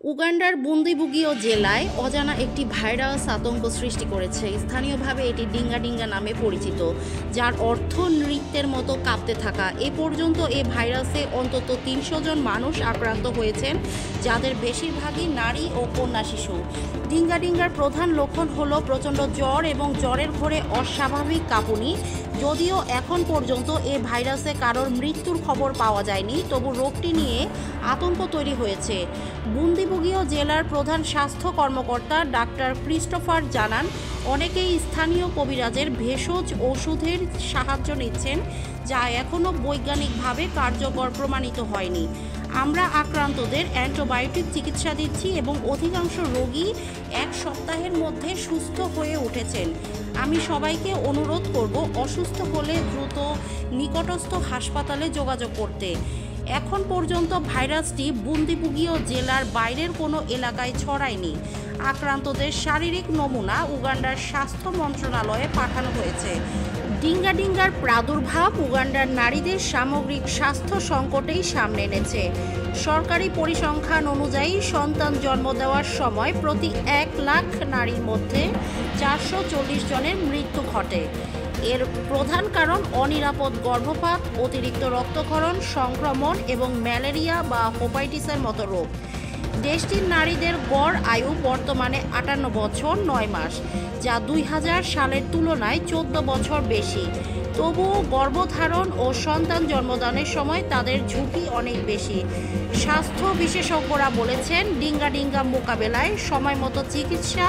উগান্ডার বুন্দিবুগিও জেলায় অজানা একটি ভাইরাস আতঙ্ক সৃষ্টি করেছে। স্থানীয়ভাবে এটি ডিঙ্গা ডিঙ্গা নামে পরিচিত, যার অর্থ নৃত্যের মতো কাঁপতে থাকা। এ পর্যন্ত এ ভাইরাসে অন্তত ৩০০ জন মানুষ আক্রান্ত হয়েছেন, যাদের বেশিরভাগই নারী ও কন্যা শিশু। ডিঙ্গা ডিঙ্গার প্রধান লক্ষণ হলো প্রচণ্ড জ্বর এবং জ্বরের ঘোরে অস্বাভাবিক কাঁপুনি। যদিও এখন পর্যন্ত এ ভাইরাসে কারোর মৃত্যুর খবর পাওয়া যায়নি, তবু রোগটি নিয়ে আতঙ্ক তৈরি হয়েছে। বুন্দিবুগিও জেলার প্রধান স্বাস্থ্য কর্মকর্তা ডাক্তার ক্রিস্টোফার জানান, অনেকেই স্থানীয় কবিরাজের ভেষজ ওষুধের সাহায্য নিচ্ছেন, যা এখনও বৈজ্ঞানিকভাবে কার্যকর প্রমাণিত হয়নি। আমরা আক্রান্তদের অ্যান্টিবায়োটিক চিকিৎসা দিচ্ছি এবং অধিকাংশ রোগী ১ সপ্তাহের মধ্যে সুস্থ হয়ে উঠেছেন। আমি সবাইকে অনুরোধ করব অসুস্থ হলে দ্রুত নিকটস্থ হাসপাতালে যোগাযোগ করতে। এখন পর্যন্ত ভাইরাসটি বুন্দিবুগিও জেলার বাইরের কোনো এলাকায় ছড়ায়নি। আক্রান্তদের শারীরিক নমুনা উগান্ডার স্বাস্থ্য মন্ত্রণালয়ে পাঠানো হয়েছে। ডিঙ্গা ডিঙ্গার প্রাদুর্ভাব উগান্ডার নারীদের সামগ্রিক স্বাস্থ্য সংকটেই সামনে এনেছে। সরকারি পরিসংখ্যান অনুযায়ী সন্তান জন্ম দেওয়ার সময় প্রতি ১ লাখ নারীর মধ্যে ৪৪০ জনের মৃত্যু ঘটে। এর প্রধান কারণ অনিরাপদ গর্ভপাত, অতিরিক্ত রক্তক্ষরণ, সংক্রমণ এবং ম্যালেরিয়া বা হেপাটাইটিসের মতো রোগ। দেশটির নারীদের গড় আয়ু বর্তমানে ৫৮ বছর ৯ মাস, যা ২০০০ সালের তুলনায় ১৪ বছর বেশি। তবুও গর্ভধারণ ও সন্তান জন্মদানের সময় তাদের ঝুঁকি অনেক বেশি। স্বাস্থ্য বিশেষজ্ঞরা বলেছেন, ডিঙ্গা ডিঙ্গা মোকাবেলায় সময়মতো চিকিৎসা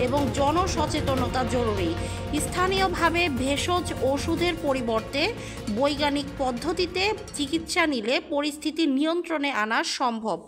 এবং জনসচেতনতা জরুরি। স্থানীয়ভাবে ভেষজ ওষুধের পরিবর্তে বৈজ্ঞানিক পদ্ধতিতে চিকিৎসা নিলে পরিস্থিতি নিয়ন্ত্রণে আনা সম্ভব।